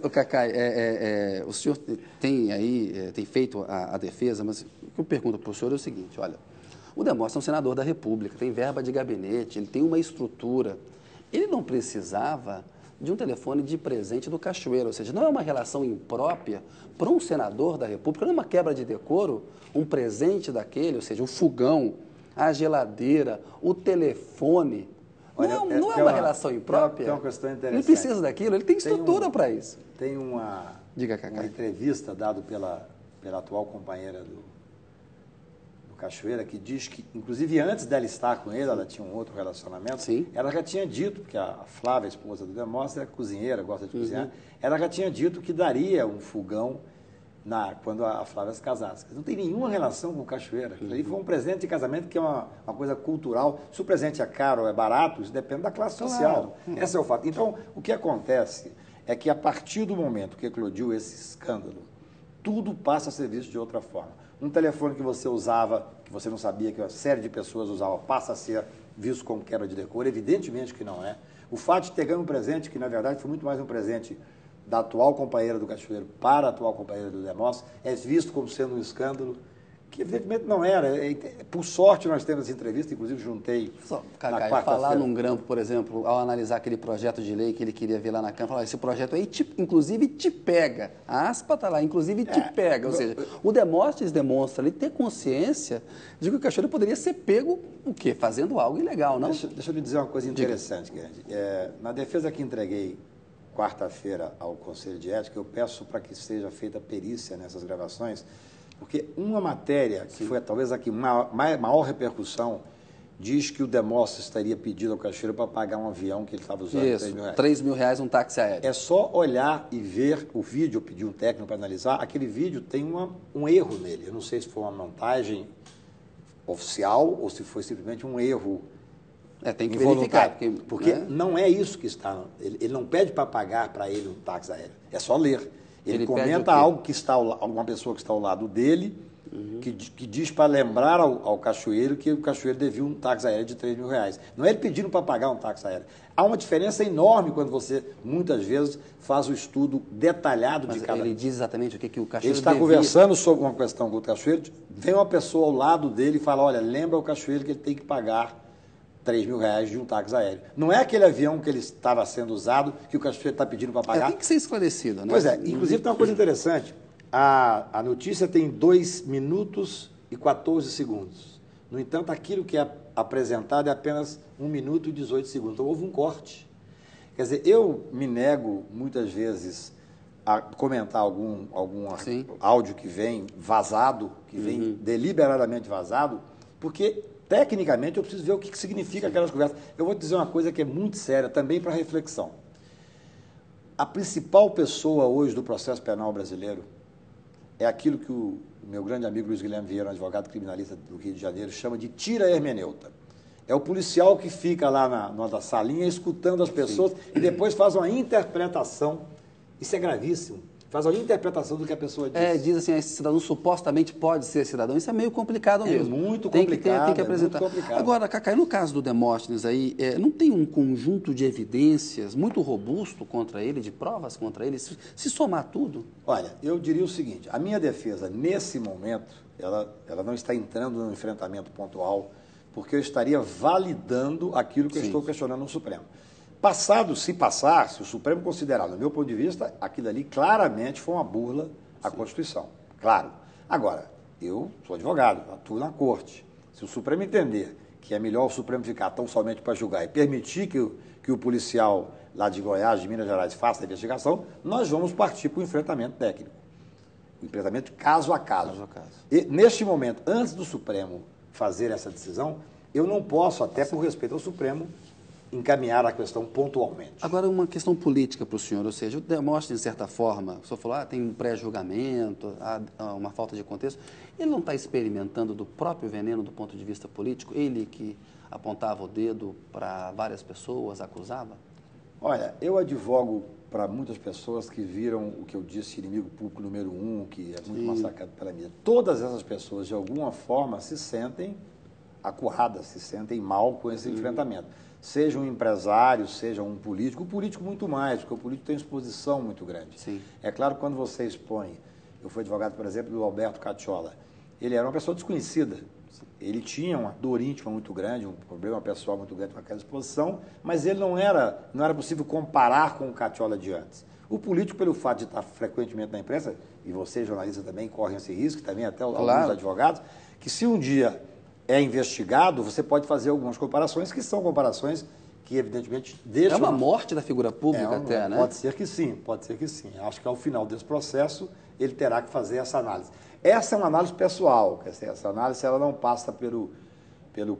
Ô, Cacai, o senhor tem aí, tem feito a defesa, mas o que eu pergunto para o senhor é o seguinte, olha, o Demóstenes é um senador da República, tem verba de gabinete, ele tem uma estrutura, ele não precisava de um telefone de presente do Cachoeira, ou seja, não é uma relação imprópria para um senador da República, não é uma quebra de decoro, um presente daquele, ou seja, o fogão, a geladeira, o telefone. Olha, Não é uma relação imprópria. Tem uma questão interessante. Ele precisa daquilo, ele tem estrutura para isso. Tem uma entrevista dada pela atual companheira do Cachoeira, que diz que, inclusive antes dela estar com ele, ela tinha um outro relacionamento. Sim. Ela já tinha dito, porque a Flávia, a esposa do Demóstenes, é cozinheira, gosta de cozinhar, ela já tinha dito que daria um fogão quando a Flávia se casasse. Não tem nenhuma relação com o Cachoeira. Isso aí foi um presente de casamento que é uma coisa cultural. Se o presente é caro ou é barato, isso depende da classe social. Esse é o fato. Então, o que acontece é que a partir do momento que eclodiu esse escândalo, tudo passa a ser visto de outra forma. Um telefone que você usava, que você não sabia que uma série de pessoas usavam, passa a ser visto como quebra de decoro. Evidentemente que não é. O fato de ter ganho um presente, que na verdade foi muito mais um presente da atual companheira do Cachoeiro para a atual companheira do Demóstenes, é visto como sendo um escândalo, que evidentemente não era. Por sorte, nós temos essa entrevista, inclusive juntei Cacai, falar num grampo, por exemplo, ao analisar aquele projeto de lei que ele queria ver lá na Câmara, falar, esse projeto aí, inclusive, te pega. A aspa está lá, inclusive, te pega. Ou seja, o Demóstenes demonstra ali ter consciência de que o Cachoeiro poderia ser pego, o quê? Fazendo algo ilegal, não? Deixa eu lhe dizer uma coisa interessante, Guilherme. Na defesa que entreguei quarta-feira ao Conselho de Ética, eu peço para que seja feita perícia nessas gravações, porque uma matéria, que foi talvez aqui maior repercussão, diz que o Demóstenes estaria pedindo ao Cachoeiro para pagar um avião que ele estava usando. Isso, R$3.000 um táxi aéreo. É só olhar e ver o vídeo, eu pedi um técnico para analisar, aquele vídeo tem um erro nele. Eu não sei se foi uma montagem oficial ou se foi simplesmente um erro. Tem que verificar. Porque não é isso que está. Ele não pede para pagar para ele um táxi aéreo. É só ler. Ele comenta algo que está uma pessoa que está ao lado dele, que diz para lembrar ao Cachoeiro que o Cachoeiro devia um táxi aéreo de R$3.000. Não é ele pedindo para pagar um táxi aéreo. Há uma diferença enorme quando você, muitas vezes, faz o estudo detalhado de cada... Ele diz exatamente o que o Cachoeiro Ele está conversando sobre uma questão com o Cachoeiro, vem uma pessoa ao lado dele e fala, olha, lembra ao Cachoeiro que ele tem que pagar R$3.000 de um táxi aéreo. Não é aquele avião que ele estava sendo usado que o Cachoeiro está pedindo para pagar. Tem que ser esclarecido, né? Pois é. Inclusive tem uma coisa interessante. A notícia tem 2 minutos e 14 segundos. No entanto, aquilo que é apresentado é apenas 1 minuto e 18 segundos. Então houve um corte. Quer dizer, eu me nego muitas vezes a comentar algum áudio que vem vazado, que vem deliberadamente vazado, porque... Tecnicamente, eu preciso ver o que significa aquelas conversas. Eu vou dizer uma coisa que é muito séria, também para reflexão. A principal pessoa hoje do processo penal brasileiro é aquilo que o meu grande amigo Luiz Guilherme Vieira, um advogado criminalista do Rio de Janeiro, chama de tira-hermeneuta. É o policial que fica lá na salinha escutando as pessoas e depois faz uma interpretação. Isso é gravíssimo. Faz uma interpretação do que a pessoa diz. Diz assim, esse cidadão supostamente pode ser cidadão. Isso é meio complicado mesmo. Muito complicado. Tem que apresentar. Muito complicado. Agora, Cacai, no caso do Demóstenes aí, não tem um conjunto de evidências muito robusto contra ele, de provas contra ele, se somar tudo? Olha, eu diria o seguinte, a minha defesa, nesse momento, ela não está entrando no enfrentamento pontual, porque eu estaria validando aquilo que eu estou questionando no Supremo. Se o Supremo considerar, do meu ponto de vista, aquilo ali claramente foi uma burla à Constituição. Claro. Agora, eu sou advogado, atuo na corte. Se o Supremo entender que é melhor o Supremo ficar tão somente para julgar e permitir que o policial lá de Goiás, de Minas Gerais, faça a investigação, nós vamos partir para o enfrentamento técnico. O enfrentamento caso a caso. E, neste momento, antes do Supremo fazer essa decisão, eu não posso, até por respeito ao Supremo, encaminhar a questão pontualmente. Agora, uma questão política para o senhor, ou seja, o Demóstenes, de certa forma, o senhor falou, tem um pré-julgamento, há uma falta de contexto, ele não está experimentando do próprio veneno do ponto de vista político? Ele que apontava o dedo para várias pessoas, acusava? Olha, eu advogo para muitas pessoas que viram o que eu disse, inimigo público número 1, que é muito massacrado pela mídia. Todas essas pessoas, de alguma forma, se sentem acurradas, se sentem mal com esse enfrentamento. seja um empresário, seja um político, o político muito mais, porque o político tem exposição muito grande. Sim. É claro que quando você expõe, eu fui advogado, por exemplo, do Alberto Cacciola, ele era uma pessoa desconhecida, ele tinha uma dor íntima muito grande, um problema pessoal muito grande com aquela exposição, mas ele não era possível comparar com o Cacciola de antes. O político, pelo fato de estar frequentemente na imprensa, e vocês jornalistas também correm esse risco, também até alguns advogados, que se um dia é investigado, você pode fazer algumas comparações que são comparações que, evidentemente, deixam... É uma morte da figura pública até, né? Pode ser que sim, pode ser que sim. Acho que ao final desse processo, ele terá que fazer essa análise. Essa é uma análise pessoal, essa análise ela não passa pelo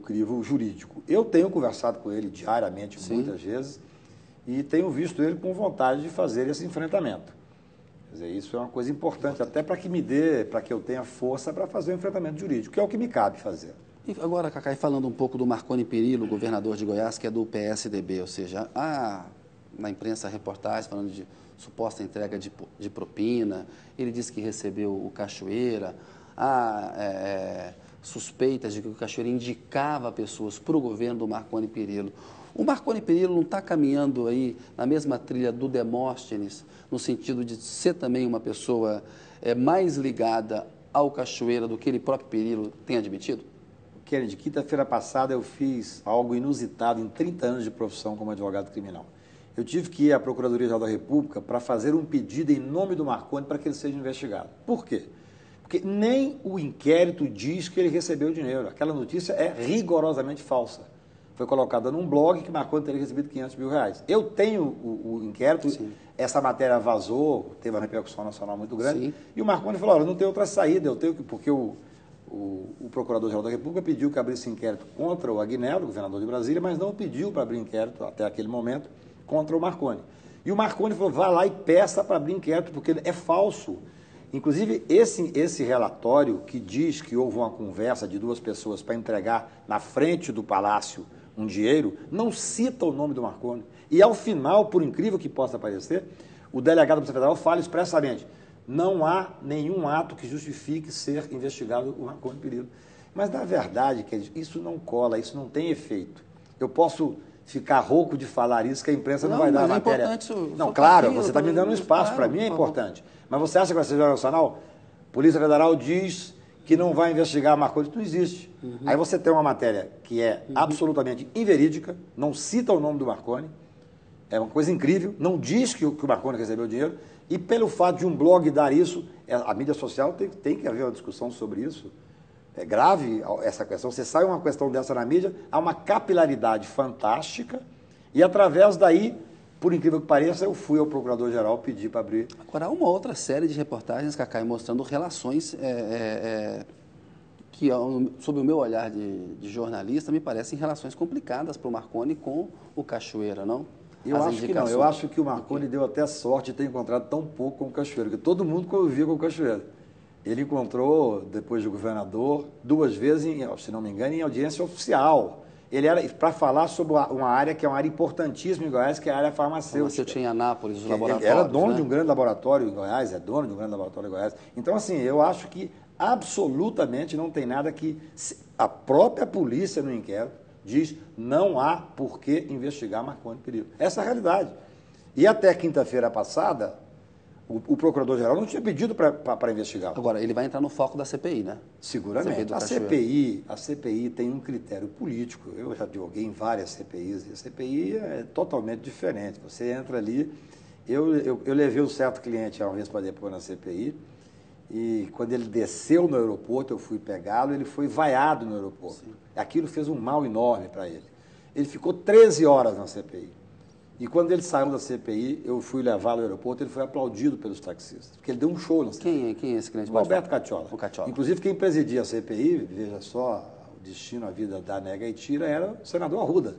crivo jurídico. Eu tenho conversado com ele diariamente, muitas vezes, e tenho visto ele com vontade de fazer esse enfrentamento. Quer dizer, isso é uma coisa importante, até para que eu tenha força para fazer o enfrentamento jurídico, que é o que me cabe fazer. E agora, Cacai, falando um pouco do Marconi Perillo, governador de Goiás, que é do PSDB, ou seja, há na imprensa reportagens falando de suposta entrega de propina, ele disse que recebeu o Cachoeira, há suspeitas de que o Cachoeira indicava pessoas para o governo do Marconi Perillo. O Marconi Perillo não está caminhando aí na mesma trilha do Demóstenes, no sentido de ser também uma pessoa mais ligada ao Cachoeira do que ele próprio Perillo tem admitido? Kennedy, quinta-feira passada eu fiz algo inusitado em 30 anos de profissão como advogado criminal. Eu tive que ir à Procuradoria-Geral da República para fazer um pedido em nome do Marconi para que ele seja investigado. Por quê? Porque nem o inquérito diz que ele recebeu dinheiro. Aquela notícia é rigorosamente falsa. Foi colocada num blog que Marconi teria recebido R$500 mil. Eu tenho o inquérito, sim. Essa matéria vazou, teve uma repercussão nacional muito grande, sim. E o Marconi falou, olha, não tem outra saída, eu tenho que, porque o Procurador-Geral da República pediu que abrisse inquérito contra o Agnello, governador de Brasília, mas não pediu para abrir inquérito, até aquele momento, contra o Marconi. E o Marconi falou, vá lá e peça para abrir inquérito, porque é falso. Inclusive, esse relatório que diz que houve uma conversa de duas pessoas para entregar na frente do Palácio um dinheiro, não cita o nome do Marconi. E ao final, por incrível que possa parecer, o delegado da Polícia Federal fala expressamente, não há nenhum ato que justifique ser investigado o Marconi Perillo. Mas, na verdade, isso não cola, isso não tem efeito. Eu posso ficar rouco de falar isso, que a imprensa não vai dar a matéria. Não, claro, você está me dando um espaço, para mim é importante. Mas você acha que vai ser Jornal Nacional? Polícia Federal diz que não vai investigar Marconi, isso não existe. Aí você tem uma matéria que é absolutamente inverídica, não cita o nome do Marconi, é uma coisa incrível, não diz que o Marconi recebeu dinheiro, e pelo fato de um blog dar isso, a mídia social tem que haver uma discussão sobre isso. É grave essa questão. Você sai uma questão dessa na mídia, há uma capilaridade fantástica, e através daí, por incrível que pareça, eu fui ao Procurador-Geral pedir para abrir. Agora, há uma outra série de reportagens, Cacai, mostrando relações que, sob o meu olhar de jornalista, me parecem relações complicadas para o Marconi com o Cachoeira, não? Eu acho que não. Eu acho que o Marconi deu até sorte de ter encontrado tão pouco com o Cachoeira, porque todo mundo convivia com o Cachoeira. Ele encontrou, depois de governador, 2 vezes, se não me engano, em audiência oficial. Ele era para falar sobre uma área que é uma área importantíssima em Goiás, que é a área farmacêutica. Você tinha em Anápolis, os laboratórios. Ele era dono de um grande laboratório em Goiás, é dono de um grande laboratório em Goiás. Então, assim, eu acho que absolutamente não tem nada que... A própria polícia no inquérito diz não há por que investigar Marconi Perillo. Essa é a realidade. E até quinta-feira passada, o Procurador-Geral não tinha pedido para investigar. Agora, ele vai entrar no foco da CPI, né? Seguramente. A CPI tem um critério político. Eu já advoguei em várias CPIs, e a CPI é totalmente diferente. Você entra ali... Eu levei um certo cliente uma vez para depor na CPI, e quando ele desceu no aeroporto, eu fui pegá-lo, ele foi vaiado no aeroporto. Sim. Aquilo fez um mal enorme para ele. Ele ficou 13 horas na CPI. E quando ele saiu da CPI, eu fui levá-lo ao aeroporto, ele foi aplaudido pelos taxistas, porque ele deu um show na CPI. Quem é esse cliente? O Alberto Cacciola. O Cacciola. Inclusive, quem presidia a CPI, veja só, o destino, a vida da nega e tira, era o senador Arruda.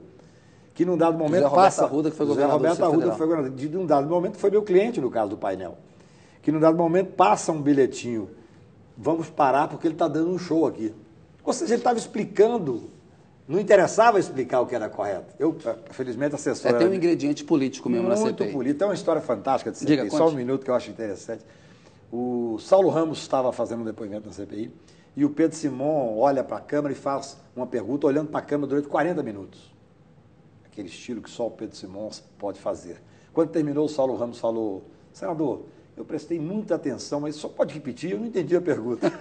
Que num dado momento José Roberto Arruda, que foi governador. José Roberto Arruda, que foi governador. De um dado momento, foi meu cliente no caso do painel. Que num dado momento passa um bilhetinho, vamos parar porque ele está dando um show aqui. Ou seja, ele estava explicando, não interessava explicar o que era correto. Eu, felizmente, assessor... tem um ingrediente político mesmo na CPI. Muito político. Tem uma história fantástica de CPI, Diga, só um minuto que eu acho interessante. O Saulo Ramos estava fazendo um depoimento na CPI e o Pedro Simon olha para a câmera e faz uma pergunta olhando para a câmera durante 40 minutos. aquele estilo que só o Pedro Simões pode fazer. Quando terminou, o Saulo Ramos falou: senador, eu prestei muita atenção, mas só pode repetir, eu não entendi a pergunta.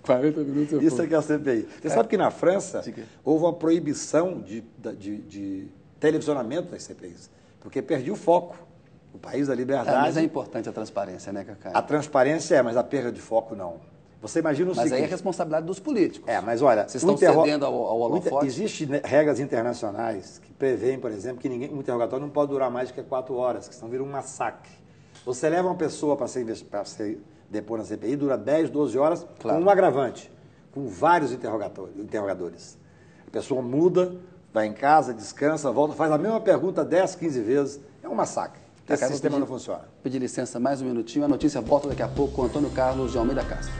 40 minutos. Isso é que é a CPI. Você sabe que na França houve uma proibição de televisionamento das CPIs, porque perdia o foco. O país da liberdade... mas é importante a transparência, né, Cacá? A transparência mas a perda de foco não. Você imagina o seguinte... Mas aí é responsabilidade dos políticos. Mas olha... Vocês estão cedendo ao holofote? Existem regras internacionais que prevêem, por exemplo, que um interrogatório não pode durar mais do que 4 horas, que senão vira um massacre. Você leva uma pessoa para ser depor na CPI, dura 10, 12 horas, com um agravante, com vários interrogadores. A pessoa muda, vai em casa, descansa, volta, faz a mesma pergunta 10, 15 vezes. É um massacre. Esse sistema não funciona. Pedir licença mais um minutinho. A notícia volta daqui a pouco com Antônio Carlos de Almeida Castro.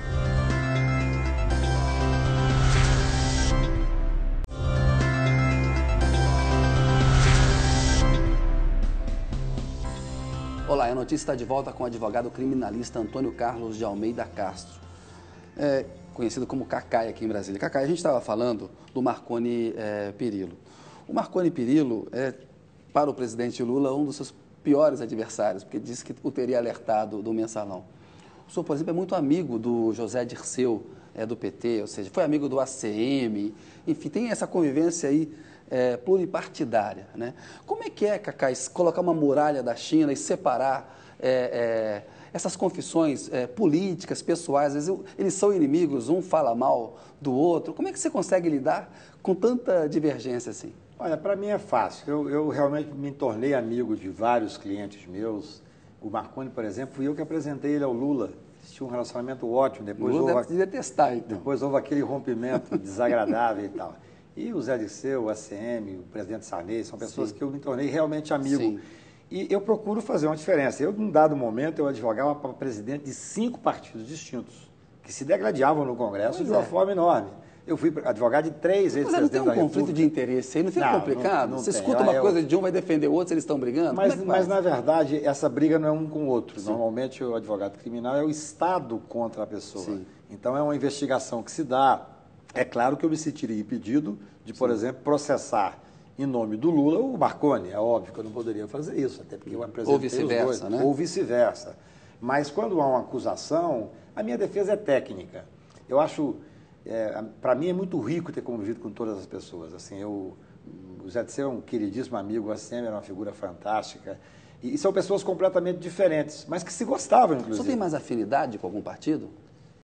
Olá, a notícia está de volta com o advogado criminalista Antônio Carlos de Almeida Castro, conhecido como Cacai aqui em Brasília. Cacai, a gente estava falando do Marconi Perillo. O Marconi Perillo é, para o presidente Lula, um dos seus piores adversários, porque disse que o teria alertado do Mensalão. O senhor, por exemplo, é muito amigo do José Dirceu, do PT, ou seja, foi amigo do ACM, enfim, tem essa convivência aí pluripartidária, né? Como é que Cacá, colocar uma muralha da China e separar essas confissões políticas, pessoais? Às vezes eles são inimigos, um fala mal do outro. Como é que você consegue lidar com tanta divergência assim? Olha, para mim é fácil. Eu realmente me tornei amigo de vários clientes meus. O Marconi, por exemplo, fui eu que apresentei ele ao Lula. Tinha um relacionamento ótimo. Depois Lula deve detestar, então. Depois houve aquele rompimento desagradável e tal. E o Zé Dirceu, o ACM, o presidente Sarney, são pessoas que eu me tornei realmente amigo. Sim. E eu procuro fazer uma diferença. Eu, num dado momento, eu advogava para presidente de 5 partidos distintos, que se degladiavam no Congresso de uma forma enorme. Eu fui advogado de 3 ex-presidentes da República. Mas não tem um conflito de interesse aí? Não fica complicado? Você escuta uma coisa de um, vai defender o outro, eles estão brigando? Mas, na verdade, essa briga não é um com o outro. Sim. Normalmente, o advogado criminal é o Estado contra a pessoa. Sim. Então, é uma investigação que se dá. É claro que eu me sentiria impedido de, por exemplo, processar em nome do Lula o Marconi. É óbvio que eu não poderia fazer isso, até porque eu apresentei ou vice-versa, os dois. Né? Ou vice-versa. Mas quando há uma acusação, a minha defesa é técnica. Eu acho... para mim é muito rico ter convivido com todas as pessoas. Assim, o Zé Dirceu é um queridíssimo amigo, o ACM era uma figura fantástica. E são pessoas completamente diferentes, mas que se gostavam, inclusive. O senhor tem mais afinidade com algum partido?